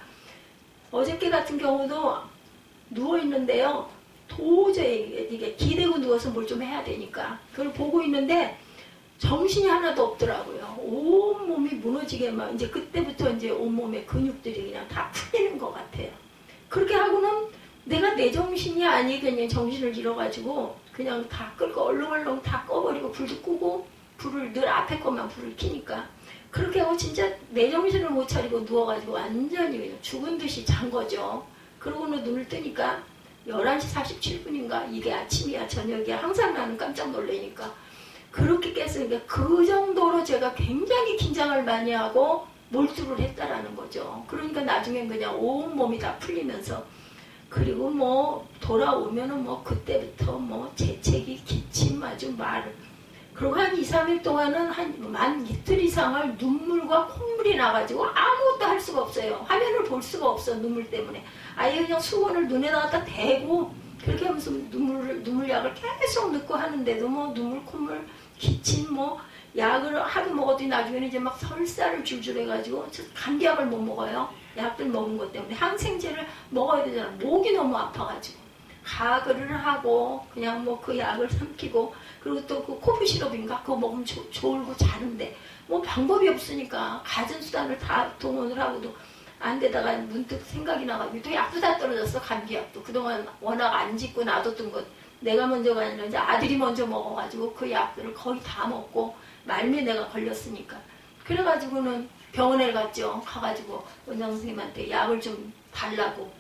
어저께 같은 경우도 누워있는데요. 도저히 이게 기대고 누워서 뭘 좀 해야 되니까 그걸 보고 있는데 정신이 하나도 없더라고요. 온몸이 무너지게 막 이제 그때부터 이제 온몸의 근육들이 그냥 다 풀리는 것 같아요. 그렇게 하고는 내가 내 정신이 아니 그냥 정신을 잃어가지고 그냥 다 끌고 얼렁얼렁 다 꺼버리고 불도 끄고 불을 늘 앞에 것만 불을 켜니까 그렇게 하고 진짜 내 정신을 못 차리고 누워가지고 완전히 그냥 죽은 듯이 잔 거죠. 그러고는 눈을 뜨니까 11시 47분인가 이게 아침이야 저녁이야 항상 나는 깜짝 놀라니까 그렇게 깼으니까 그 정도로 제가 굉장히 긴장을 많이 하고 몰두를 했다라는 거죠. 그러니까 나중엔 그냥 온몸이 다 풀리면서 그리고 뭐 돌아오면은 뭐 그때부터 뭐 재채기 기침 아주 말 그리고 한 2, 3일 동안은 한 이틀 이상을 눈물과 콧물이 나가지고 아무것도 할 수가 없어요. 화면을 볼 수가 없어 눈물 때문에 아예 그냥 수건을 눈에다가 대고 그렇게 하면서 눈물약을 계속 넣고 하는데도 뭐 눈물 콧물 기침 뭐 약을 하도 먹었더니 나중에는 이제 막 설사를 줄줄 해가지고 감기약을 못 먹어요. 약들 먹은 것 때문에 항생제를 먹어야 되잖아. 목이 너무 아파가지고 가글을 하고 그냥 뭐 그 약을 삼키고 그리고 또 그 코피 시럽인가 그거 먹으면 졸고 자는데 뭐 방법이 없으니까 가진 수단을 다 동원을 하고도 안 되다가 문득 생각이 나가지고 또 약도 다 떨어졌어. 감기약도 그동안 워낙 안 짓고 놔뒀던 것 내가 먼저가 아니라 이제 아들이 먼저 먹어가지고 그 약들을 거의 다 먹고 말미에 내가 걸렸으니까 그래가지고는 병원에 갔죠. 가가지고 원장 선생님한테 약을 좀 달라고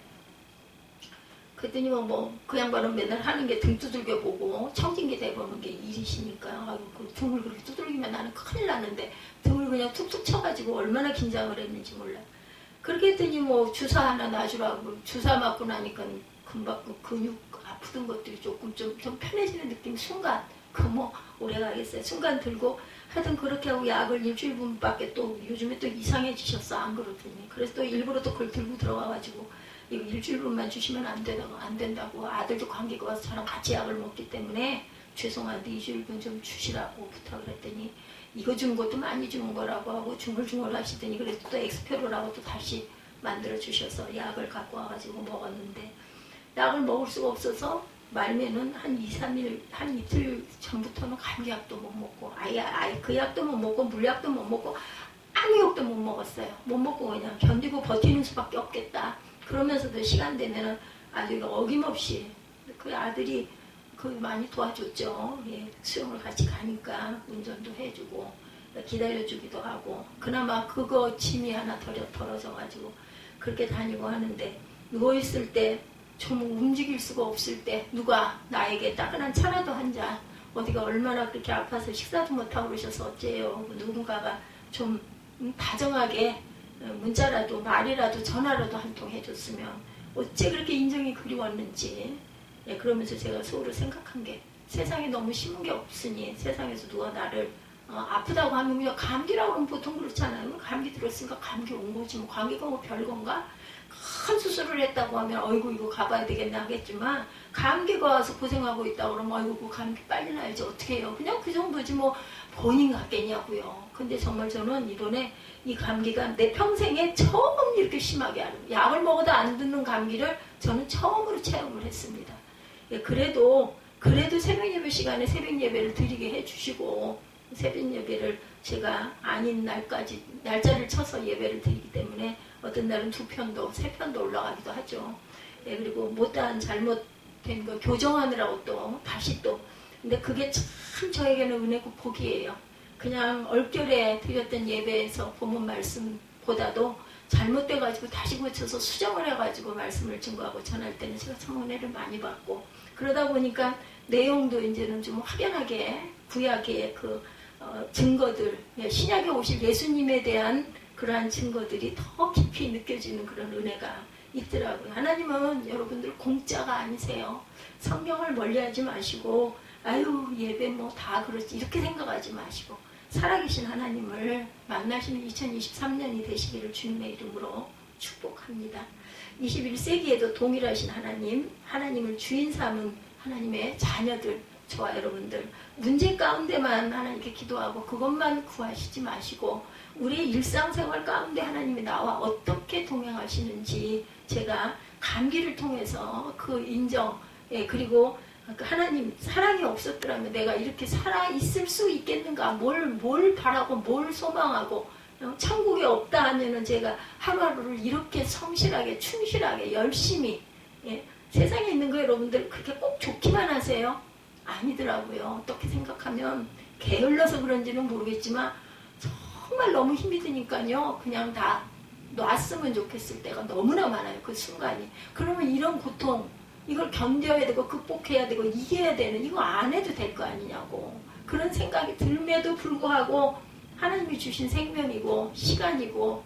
그랬더니 뭐 그 양반은 맨날 하는 게 등 두들겨 보고 청진기 대보는 게 일이시니까 아이고 그 등을 그렇게 두들기면 나는 큰일 났는데 등을 그냥 툭툭 쳐가지고 얼마나 긴장을 했는지 몰라. 그렇게 했더니 뭐 주사 하나 놔주라고 주사 맞고 나니까 금방 그 근육 아프던 것들이 조금 좀 편해지는 느낌 순간 그 뭐 오래 가겠어요. 순간 들고 하여튼 그렇게 하고 약을 일주일분밖에 또 요즘에 또 이상해지셨어. 안 그러더니 그래서 또 일부러 또 그걸 들고 들어가가지고 이거 일주일분만 주시면 안 된다고 아들도 감기가 와서 저랑 같이 약을 먹기 때문에 죄송한데 일주일분 좀 주시라고 부탁을 했더니 이거 준 것도 많이 주는 거라고 하고 중얼중얼 하시더니 그래서 또 엑스페로라고 또 다시 만들어 주셔서 약을 갖고 와가지고 먹었는데 약을 먹을 수가 없어서 말면은 한 2, 3일, 한 이틀 전부터는 감기약도 못 먹고 아예 그 약도 못 먹고 물약도 못 먹고 아무 약도 못 먹었어요. 못 먹고 그냥 견디고 버티는 수밖에 없겠다. 그러면서도 시간 되면은 아주 어김없이 그 아들이 그 많이 도와줬죠. 예, 수영을 같이 가니까 운전도 해주고 기다려주기도 하고 그나마 그거 짐이 하나 덜어져가지고 그렇게 다니고 하는데 누워있을 때 좀 움직일 수가 없을 때 누가 나에게 따끈한 차라도 한 잔 어디가 얼마나 그렇게 아파서 식사도 못하고 그러셔서 어째요. 누군가가 좀 다정하게 문자라도 말이라도 전화라도 한 통 해줬으면 어째 그렇게 인정이 그리웠는지 예, 그러면서 제가 속으로 생각한 게 세상에 너무 심은 게 없으니 세상에서 누가 나를 아프다고 하면 그냥 감기라고 하면 보통 그렇잖아요. 감기 들었으니까 감기 온 거지 뭐 감기가 뭐 별건가? 큰 수술을 했다고 하면 어이구 이거 가봐야 되겠네 하겠지만 감기가 와서 고생하고 있다고 그러면 어이구 그 감기 빨리 나야지 어떻게 해요. 그냥 그 정도지 뭐 본인 같겠냐고요. 근데 정말 저는 이번에 이 감기가 내 평생에 처음 이렇게 심하게 하는 약을 먹어도 안 듣는 감기를 저는 처음으로 체험을 했습니다. 예, 그래도 새벽 예배 시간에 새벽 예배를 드리게 해주시고 새벽 예배를 제가 아닌 날까지 날짜를 쳐서 예배를 드리기 때문에 어떤 날은 2편도 3편도 올라가기도 하죠. 예, 그리고 못다한 잘못된 거 교정하느라고 또 다시 또 근데 그게 참 저에게는 은혜고 복이에요. 그냥 얼결에 드렸던 예배에서 본문 말씀보다도 잘못돼가지고 다시 고쳐서 수정을 해가지고 말씀을 증거하고 전할 때는 제가 참 은혜를 많이 받고 그러다 보니까 내용도 이제는 좀 확연하게 구약의 그 증거들 신약에 오실 예수님에 대한 그러한 증거들이 더 깊이 느껴지는 그런 은혜가 있더라고요. 하나님은 여러분들 공짜가 아니세요. 성경을 멀리하지 마시고 아유 예배 뭐 다 그렇지 이렇게 생각하지 마시고 살아계신 하나님을 만나시는 2023년이 되시기를 주님의 이름으로 축복합니다. 21세기에도 동일하신 하나님을 주인 삼은 하나님의 자녀들 저와 여러분들 문제 가운데만 하나님께 기도하고 그것만 구하시지 마시고 우리의 일상생활 가운데 하나님이 나와 어떻게 동행하시는지 제가 감기를 통해서 그 인정 그리고 하나님 사랑이 없었더라면 내가 이렇게 살아있을 수 있겠는가 뭘 바라고 뭘 소망하고 천국에 없다 하면은 제가 하루하루를 이렇게 성실하게 충실하게 열심히 세상에 있는 거 여러분들 그렇게 꼭 좋기만 하세요? 아니더라고요. 어떻게 생각하면 게을러서 그런지는 모르겠지만 정말 너무 힘이 드니까요. 그냥 다 놨으면 좋겠을 때가 너무나 많아요. 그 순간이. 그러면 이런 고통 이걸 견뎌야 되고 극복해야 되고 이겨야 되는 이거 안 해도 될 거 아니냐고 그런 생각이 들음에도 불구하고 하나님이 주신 생명이고 시간이고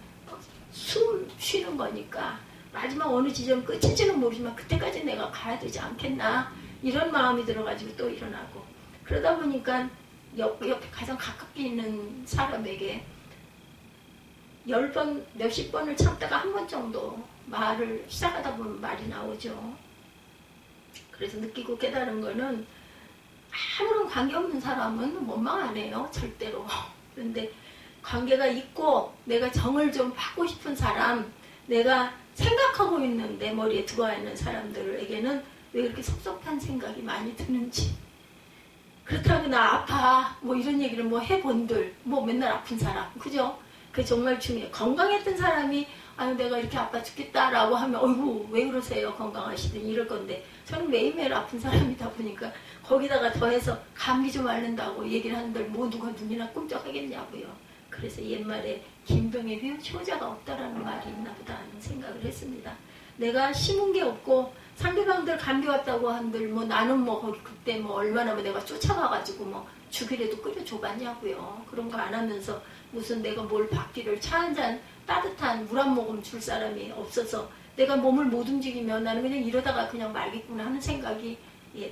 숨 쉬는 거니까 마지막 어느 지점 끝인지는 모르지만 그때까지 내가 가야 되지 않겠나 이런 마음이 들어가지고 또 일어나고 그러다 보니까 옆에 가장 가깝게 있는 사람에게 10번, 몇십 번을 참다가 한 번 정도 말을 시작하다 보면 말이 나오죠. 그래서 느끼고 깨달은 거는 아무런 관계없는 사람은 원망 안 해요. 절대로. 그런데 관계가 있고 내가 정을 좀 받고 싶은 사람 내가 생각하고 있는 내 머리에 들어와 있는 사람들에게는 왜 그렇게 섭섭한 생각이 많이 드는지 그렇다고 나 아파 뭐 이런 얘기를 뭐 해본들 뭐 맨날 아픈 사람 그죠? 그게 정말 중요해요. 건강했던 사람이 아유 내가 이렇게 아파 죽겠다라고 하면 어이구 왜 그러세요 건강하시더니 이럴 건데 저는 매일매일 아픈 사람이다 보니까 거기다가 더해서 감기 좀 앓는다고 얘기를 하는들 뭐 누가 눈이나 꼼짝하겠냐고요. 그래서 옛말에 김병에 비해 효자가 없다라는 말이 있나 보다 하는 생각을 했습니다. 내가 심은 게 없고 상대방들 감기 왔다고 한들 뭐 나는 뭐 거기 그때 뭐 얼마나 뭐 내가 쫓아가가지고 뭐 죽이라도 끓여줘봤냐고요. 그런 거 안 하면서 무슨 내가 뭘 받기를 차 한 잔 따뜻한 물 한 모금 줄 사람이 없어서 내가 몸을 못 움직이면 나는 그냥 이러다가 그냥 말겠구나 하는 생각이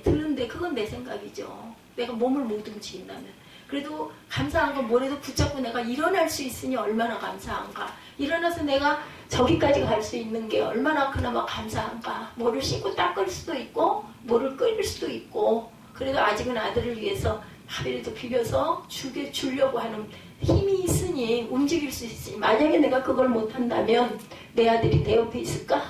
드는데 그건 내 생각이죠. 내가 몸을 못 움직인다면. 그래도 감사한 건 뭐래도 붙잡고 내가 일어날 수 있으니 얼마나 감사한가. 일어나서 내가 저기까지 갈 수 있는 게 얼마나 그나마 감사한가. 뭐를 씻고 닦을 수도 있고 뭐를 끓일 수도 있고 그래도 아직은 아들을 위해서 밥이라도 비벼서 주려고 하는 힘이 있으니 움직일 수 있으니 만약에 내가 그걸 못한다면 내 아들이 내 옆에 있을까?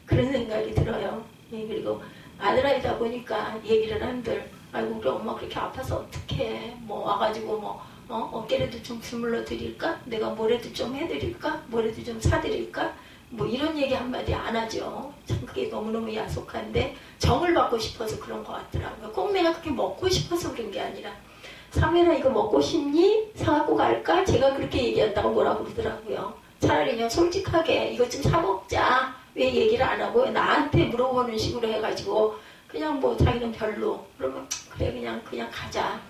그런 생각이 들어요. 그리고 아들아이다 보니까 얘기를 한들 아이고 우리 엄마 그렇게 아파서 어떡해 뭐 와가지고 뭐 어깨라도 좀 주물러 드릴까? 내가 뭐라도 좀 해드릴까? 뭐라도 좀 사드릴까? 뭐 이런 얘기 한마디 안 하죠. 참 그게 너무너무 야속한데 정을 받고 싶어서 그런 것 같더라고요. 꼭 내가 그렇게 먹고 싶어서 그런 게 아니라 상현아 이거 먹고 싶니? 사갖고 갈까? 제가 그렇게 얘기한다고 뭐라고 그러더라고요. 차라리 그냥 솔직하게 이것 좀 사먹자. 왜 얘기를 안 하고 나한테 물어보는 식으로 해가지고 그냥 뭐 자기는 별로 그러면 그래 그냥 가자.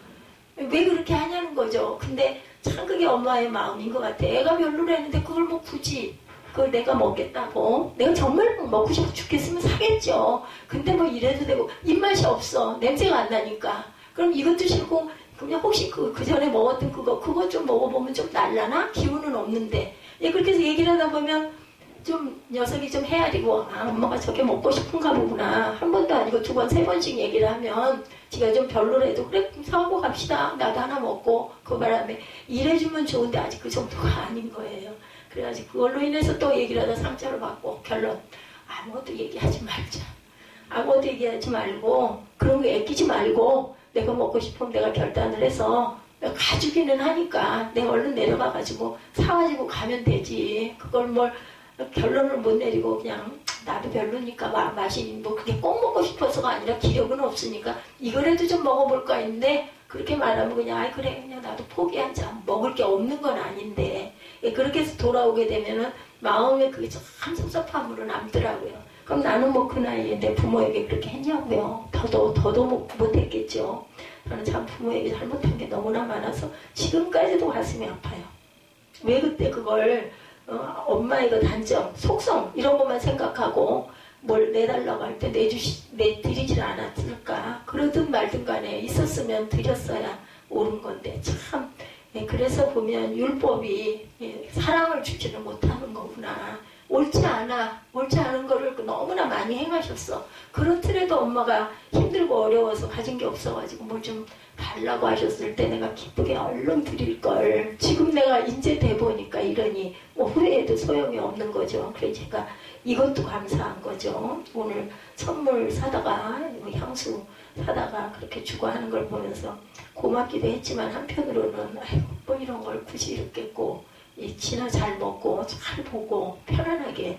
왜 그렇게 하냐는 거죠. 근데 참 그게 엄마의 마음인 것 같아. 애가 별로라는데 그걸 뭐 굳이 그걸 내가 먹겠다고 내가 정말 먹고 싶어 죽겠으면 사겠죠. 근데 뭐 이래도 되고 입맛이 없어. 냄새가 안 나니까. 그럼 이것도 싫고 그냥 혹시 그 전에 먹었던 그거 좀 먹어보면 좀 날라나? 기운은 없는데 그렇게 해서 얘기를 하다 보면 좀 녀석이 좀 헤아리고 아 엄마가 저게 먹고 싶은가 보구나. 한 번도 아니고 두 번, 세 번씩 얘기를 하면 지가 좀 별로라도 그래 사고 갑시다. 나도 하나 먹고 그 바람에 일해주면 좋은데 아직 그 정도가 아닌 거예요. 그래가지고 그걸로 인해서 또 얘기를 하다 상처를 받고 결론 아무것도 얘기하지 말자. 아무것도 얘기하지 말고 그런 거 애끼지 말고 내가 먹고 싶으면 내가 결단을 해서 가주기는 하니까 내가 얼른 내려가가지고 사가지고 가면 되지. 그걸 뭘 결론을 못 내리고 그냥 나도 별로니까 맛이 뭐 그게 꼭 먹고 싶어서가 아니라 기력은 없으니까 이거라도 좀 먹어볼까 했는데 그렇게 말하면 그냥 아이 그래 그냥 나도 포기하자. 먹을 게 없는 건 아닌데 그렇게 해서 돌아오게 되면은 마음에 그게 참 섭섭함으로 남더라고요. 그럼 나는 뭐 그 나이에 내 부모에게 그렇게 했냐고요. 더도 못했겠죠. 저는 참 부모에게 잘못한 게 너무나 많아서 지금까지도 가슴이 아파요. 왜 그때 그걸 엄마의 그 단점, 속성 이런 것만 생각하고 뭘 내달라고 할 때 내드리질 않았을까. 그러든 말든 간에 있었으면 드렸어야 옳은 건데 참 그래서 보면 율법이 사랑을 주지를 못하는 거구나. 옳지 않은 거를 너무나 많이 행하셨어. 그렇더라도 엄마가 힘들고 어려워서 가진 게 없어가지고 뭘 좀 달라고 하셨을 때 내가 기쁘게 얼른 드릴 걸. 지금 내가 인제 돼 보니까 이러니 뭐 후회해도 소용이 없는 거죠. 그래서 제가 이것도 감사한 거죠. 오늘 선물 사다가 향수 사다가 그렇게 주고 하는 걸 보면서 고맙기도 했지만 한편으로는 아이고 뭐 이런 걸 굳이 이렇게 꼭 진화 잘 먹고 잘 보고 편안하게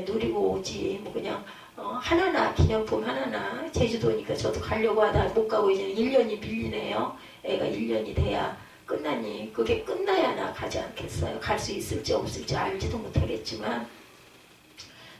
누리고 오지 뭐 그냥 하나나 기념품 하나나 제주도니까 저도 가려고 하다 못 가고 이제 1년이 밀리네요. 애가 1년이 돼야 끝나니 그게 끝나야 나 가지 않겠어요. 갈 수 있을지 없을지 알지도 못하겠지만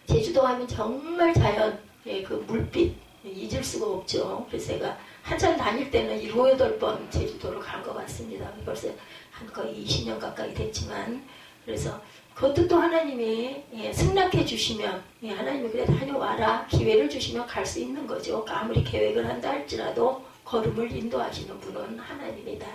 제주도 하면 정말 자연 예, 그 물빛 잊을 수가 없죠. 그래서 제가 한참 다닐 때는 7, 8번 제주도를 간 것 같습니다. 벌써 한 거의 20년 가까이 됐지만, 그래서 그것도 또 하나님이 승낙해 주시면, 하나님이 그래 다녀와라 기회를 주시면 갈 수 있는 거죠. 아무리 계획을 한다 할지라도 걸음을 인도하시는 분은 하나님이다.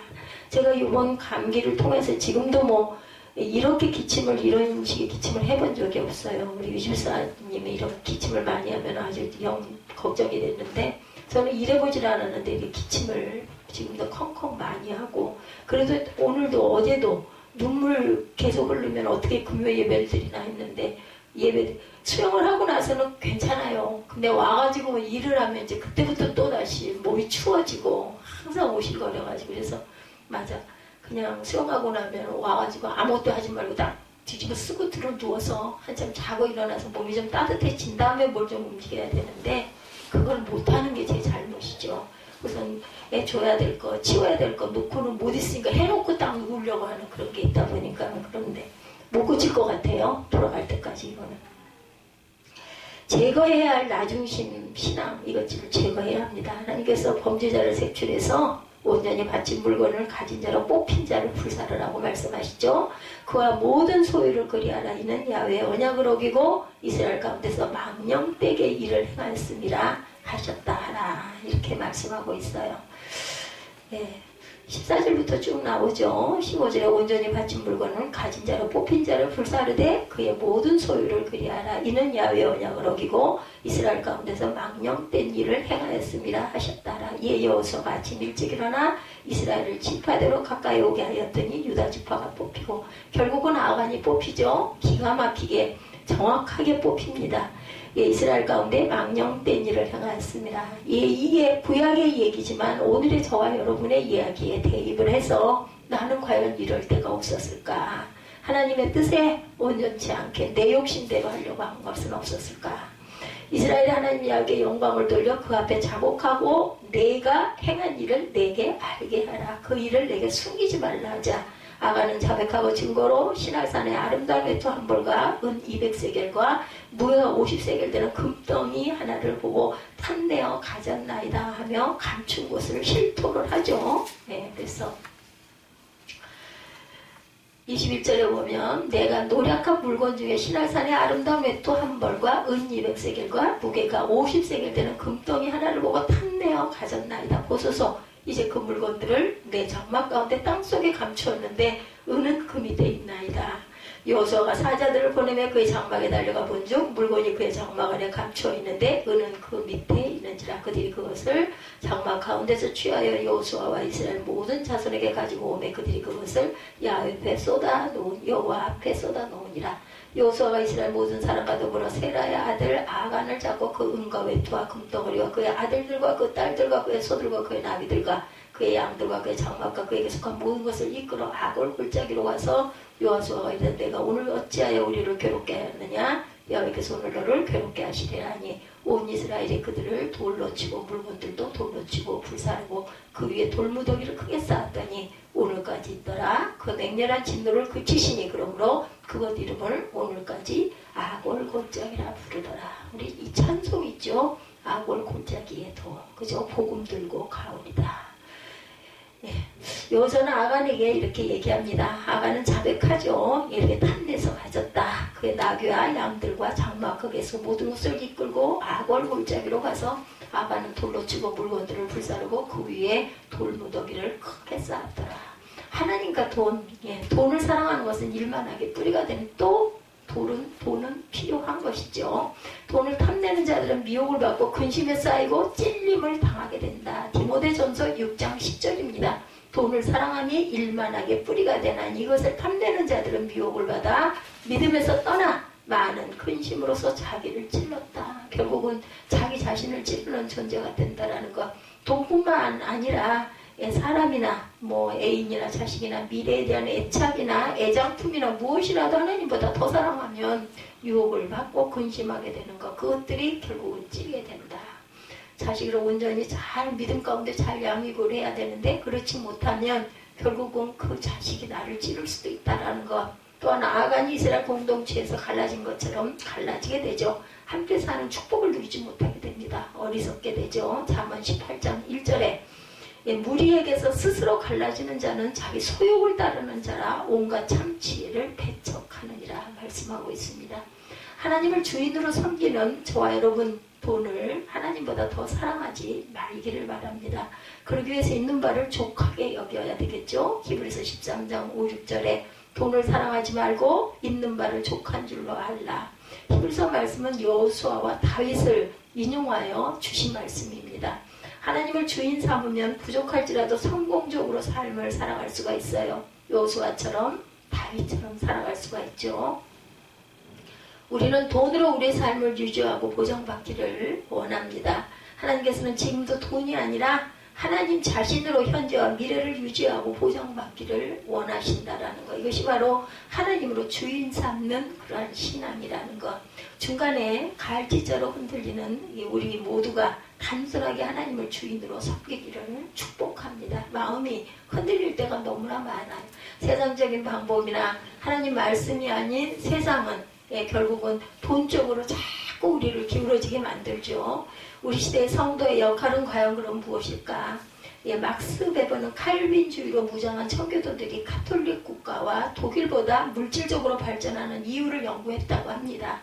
제가 이번 감기를 통해서 지금도 뭐 이렇게 기침을, 이런 식의 기침을 해본 적이 없어요. 우리 유주사님이 이런 기침을 많이 하면 아주 영 걱정이 됐는데, 저는 이래보질 않았는데 이게 기침을 지금도 컹컹 많이 하고, 그래도 오늘도 어제도 눈물 계속 흘리면 어떻게 금요 예배를 드리나 했는데, 예배 수영을 하고 나서는 괜찮아요. 근데 와가지고 일을 하면 이제 그때부터 또 다시 몸이 추워지고 항상 오실거려가지고, 그래서 맞아, 그냥 수영하고 나면 와가지고 아무것도 하지 말고 딱 뒤집어 쓰고 들어 누워서 한참 자고 일어나서 몸이 좀 따뜻해진 다음에 뭘 좀 움직여야 되는데, 그걸 못하는 게 제 잘못이죠. 우선 애 줘야 될 거, 치워야 될 거 놓고는 못 있으니까 해놓고 딱 누우려고 하는 그런 게 있다 보니까, 그런데 못 고칠 것 같아요. 돌아갈 때까지. 이거는 제거해야 할 나중심 신앙, 이것들을 제거해야 합니다. 하나님께서 범죄자를 색출해서 온전히 바친 물건을 가진 자로 뽑힌 자를 불사르라고 말씀하시죠. 그와 모든 소유를 그리하라. 이는 야훼의 언약을 어기고 이스라엘 가운데서 망령되게 일을 행하였음이라 하셨다 하라. 이렇게 말씀하고 있어요. 14절부터 쭉 나오죠. 15절에 온전히 바친 물건은 가진 자로 뽑힌 자를 불사르되 그의 모든 소유를 그리하라. 이는 야훼의 언약을 어기고 이스라엘 가운데서 망령된 일을 행하였음이라 하셨다라. 이에 여호수아가 아침 일찍 일어나 이스라엘을 지파대로 가까이 오게 하였더니 유다 지파가 뽑히고, 결국은 아간이 뽑히죠. 기가 막히게 정확하게 뽑힙니다. 이스라엘 가운데 망령된 일을 행하였습니다. 이게 구약의 얘기지만 오늘의 저와 여러분의 이야기에 대입을 해서 나는 과연 이럴 때가 없었을까? 하나님의 뜻에 온전치 않게 내 욕심대로 하려고 한 것은 없었을까? 이스라엘이 하나님 이야기에 영광을 돌려 그 앞에 자복하고 내가 행한 일을 내게 알게 하라. 그 일을 내게 숨기지 말라 하자. 아간은 자백하고 증거로 시날산의 아름다운 외투 한 벌과 은 200세겔과 무게가 50세겔 되는 금덩이 하나를 보고 탐내어 가졌나이다 하며 감춘 곳을 실토를 하죠. 그래서 21절에 보면 내가 노략한 물건 중에 시날산의 아름다운 외투 한 벌과 은 200세겔과 무게가 50세겔 되는 금덩이 하나를 보고 탐내어 가졌나이다. 보소서, 이제 그 물건들을 내 장막 가운데 땅속에 감추었는데 은은 그 밑에 있나이다. 여호수아가 사자들을 보내며 그의 장막에 달려가 본즉 물건이 그의 장막 안에 감추어 있는데 은은 그 밑에 있는지라. 그들이 그것을 장막 가운데서 취하여 여호수아와 이스라엘 모든 자손에게 가지고 오매 그들이 그것을 야훼 앞에 쏟아 놓은 여호와 앞에 쏟아 놓으니라. 여호수아가 이스라엘 모든 사람과 더불어 세라의 아들 아간을 잡고 그 은과 외투와 금덩어리와 그의 아들들과 그 딸들과 그의 소들과 그의 나귀들과 그의 양들과 그의 장막과 그에게 속한 모든 것을 이끌어 아골 골짜기로 가서 여호수아가 이르되 내가 오늘 어찌하여 우리를 괴롭게 하였느냐? 여호와께서 오늘 너를 괴롭게 하시리라니. 온 이스라엘이 그들을 돌로 치고 물건들도 돌로 치고 불사르고 그 위에 돌무더기를 크게 쌓았더니 오늘까지 있더라. 그 맹렬한 진노를 그치시니 그러므로 그것 이름을 오늘까지 아골 골짜기라 부르더라. 우리 이 찬송 있죠? 아골 골짜기에 도, 그죠? 복음 들고 가오리다. 여호수아는 아간에게 이렇게 얘기합니다. 아간은 자백하죠. 이렇게 탐내서 가졌다. 그의 나귀와 양들과 장막 거기에서 모든 것을 이끌고 아골 골짜기로 가서 아간은 돌로 치고 물건들을 불사르고 그 위에 돌무더기를 크게 쌓았더라. 하나님과 돈을 사랑하는 것은 일만하게 뿌리가 되는, 또 돈은 필요한 것이죠. 돈을 탐내는 자들은 미혹을 받고 근심에 쌓이고 찔림을 당하게 된다. 디모데전서 6장 10절입니다. 돈을 사랑함이 일만하게 뿌리가 되나니 이것을 탐내는 자들은 미혹을 받아 믿음에서 떠나 많은 근심으로서 자기를 찔렀다. 결국은 자기 자신을 찌르는 존재가 된다라는 것. 돈뿐만 아니라 사람이나 애인이나 자식이나 미래에 대한 애착이나 애장품이나 무엇이라도 하나님보다 더 사랑하면 유혹을 받고 근심하게 되는 것, 그것들이 결국은 찌르게 된다. 자식을 온전히 잘 믿음 가운데 잘 양육을 해야 되는데 그렇지 못하면 결국은 그 자식이 나를 찌를 수도 있다라는 것. 또한 아간 이스라엘 공동체에서 갈라진 것처럼 갈라지게 되죠. 함께 사는 축복을 누리지 못하게 됩니다. 어리석게 되죠. 잠언 18장 1절에 무리에게서 스스로 갈라지는 자는 자기 소욕을 따르는 자라 온갖 참치를 배척하느니라 말씀하고 있습니다. 하나님을 주인으로 섬기는 저와 여러분 돈을 하나님보다 더 사랑하지 말기를 바랍니다. 그러기 위해서 있는 바를 족하게 여겨야 되겠죠. 히브리서 13장 5, 6절에 돈을 사랑하지 말고 있는 바를 족한 줄로 알라. 히브리서 말씀은 여호수아와 다윗을 인용하여 주신 말씀입니다. 하나님을 주인 삼으면 부족할지라도 성공적으로 삶을 살아갈 수가 있어요. 여호수아처럼 다윗처럼 살아갈 수가 있죠. 우리는 돈으로 우리의 삶을 유지하고 보장받기를 원합니다. 하나님께서는 지금도 돈이 아니라 하나님 자신으로 현재와 미래를 유지하고 보장받기를 원하신다라는 것. 이것이 바로 하나님으로 주인 삼는 그러한 신앙이라는 것. 중간에 갈지자로 흔들리는 우리 모두가 단순하게 하나님을 주인으로 섬기기를 축복합니다. 마음이 흔들릴 때가 너무나 많아요. 세상적인 방법이나 하나님 말씀이 아닌 세상은 결국은 돈적으로 자꾸 우리를 기울어지게 만들죠. 우리 시대의 성도의 역할은 과연 그럼 무엇일까? 막스 베버는 칼빈주의로 무장한 청교도들이 가톨릭 국가와 독일보다 물질적으로 발전하는 이유를 연구했다고 합니다.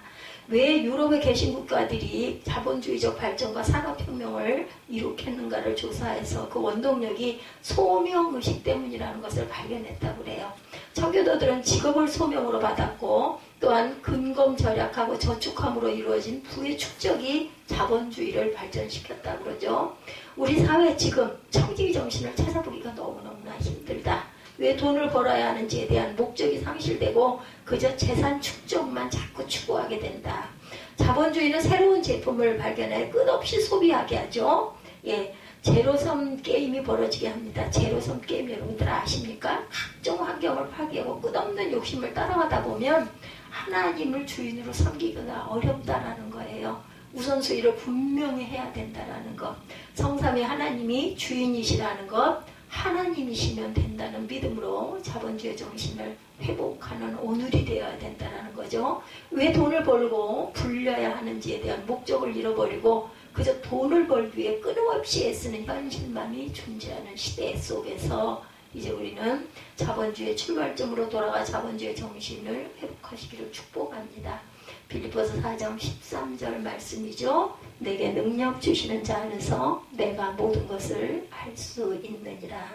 왜 유럽의 계신 국가들이 자본주의적 발전과 산업혁명을 이룩했는가를 조사해서 그 원동력이 소명의식 때문이라는 것을 발견했다고 그래요. 청교도들은 직업을 소명으로 받았고 또한 근검 절약하고 저축함으로 이루어진 부의 축적이 자본주의를 발전시켰다고 그러죠. 우리 사회 지금 청지기 정신을 찾아보기가 너무너무나 힘들다. 왜 돈을 벌어야 하는지에 대한 목적이 상실되고 그저 재산 축적만 자꾸 추구하게 된다. 자본주의는 새로운 제품을 발견해 끝없이 소비하게 하죠. 제로섬 게임이 벌어지게 합니다. 제로섬 게임 여러분들 아십니까? 각종 환경을 파괴하고 끝없는 욕심을 따라가다 보면 하나님을 주인으로 섬기기가 어렵다라는 거예요. 우선순위를 분명히 해야 된다라는 것. 성삼위 하나님이 주인이시라는 것. 하나님이시면 된다는 믿음으로 자본주의 정신을 회복하는 오늘이 되어야 된다는 거죠. 왜 돈을 벌고 불려야 하는지에 대한 목적을 잃어버리고 그저 돈을 벌기 위해 끊임없이 애쓰는 현실만이 존재하는 시대 속에서 이제 우리는 자본주의 출발점으로 돌아가 자본주의 정신을 회복하시기를 축복합니다. 빌립보서 4장 13절 말씀이죠. 내게 능력 주시는 자 안에서 내가 모든 것을 할 수 있느니라.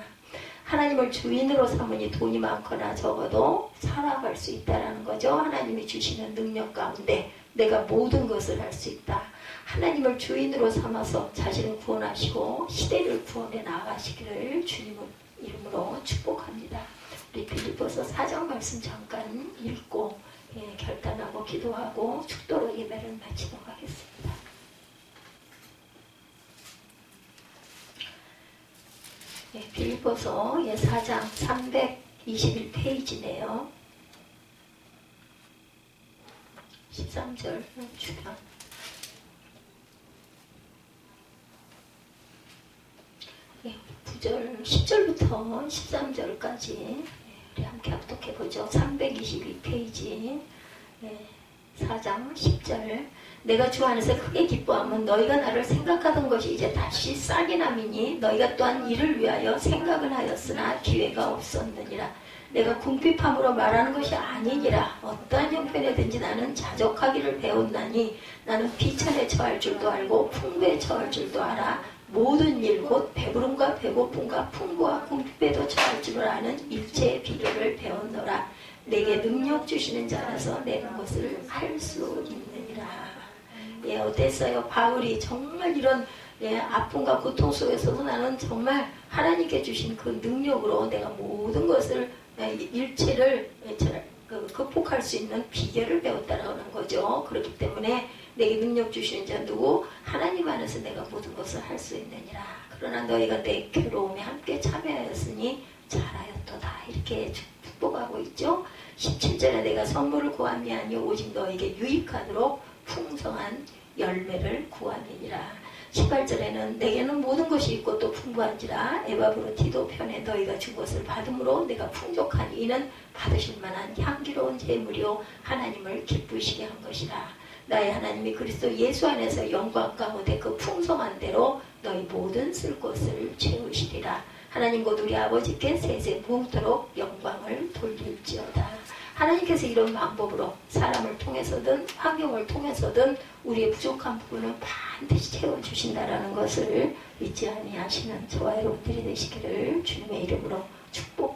하나님을 주인으로 삼으니 돈이 많거나 적어도 살아갈 수 있다는 거죠. 하나님이 주시는 능력 가운데 내가 모든 것을 할 수 있다. 하나님을 주인으로 삼아서 자신을 구원하시고 시대를 구원해 나아가시기를 주님 이름으로 축복합니다. 우리 빌립보서 4장 말씀 잠깐 읽고 결단하고 기도하고 축도로 예배를 마치도록 하겠습니다. 빌립보서 4장 321페이지네요. 13절 주변. 구절 10절부터 13절까지 우리 함께 합독해보죠. 322페이지 4장 10절. 내가 주 안에서 크게 기뻐하면 너희가 나를 생각하던 것이 이제 다시 싹이 남이니 너희가 또한 이를 위하여 생각을 하였으나 기회가 없었느니라. 내가 궁핍함으로 말하는 것이 아니니라. 어떠한 형편이든지 나는 자족하기를 배웠나니 나는 비천에 처할 줄도 알고 풍부에 처할 줄도 알아. 모든 일 곧 배부름과 배고픔과 풍부와 궁핍에도 처할 줄을 아는 일체의 비결을 배웠노라. 내게 능력 주시는 자라서 내는 것을 할 수 있느니라. 어땠어요? 바울이 정말 이런 아픔과 고통 속에서도 나는 정말 하나님께 주신 그 능력으로 내가 모든 것을 일체를 극복할 수 있는 비결을 배웠다라는 거죠. 그렇기 때문에 내게 능력 주시는 자 누구? 하나님 안에서 내가 모든 것을 할 수 있느니라. 그러나 너희가 내 괴로움에 함께 참여하였으니 잘하였도다. 이렇게 축복하고 있죠. 17절에 내가 선물을 구함이 아니요 오직 너에게 유익하도록 풍성한 열매를 구함이니라. 18절에는 내게는 모든 것이 있고 또 풍부한지라 에바브로 디도 편에 너희가 준 것을 받음으로 내가 풍족하니 이는 받으실 만한 향기 향기로운 제물이요 하나님을 기쁘시게 한 것이라. 나의 하나님이 그리스도 예수 안에서 영광 가운데 그 풍성한 대로 너희 모든 쓸 것을 채우시리라. 하나님 곧 우리 아버지께 세세 무토록 영광을 돌릴지어다. 하나님께서 이런 방법으로 사람을 통해서든 환경을 통해서든 우리의 부족한 부분을 반드시 채워주신다라는 것을 잊지 아니하시는 저와 여러분들이 되시기를 주님의 이름으로 축복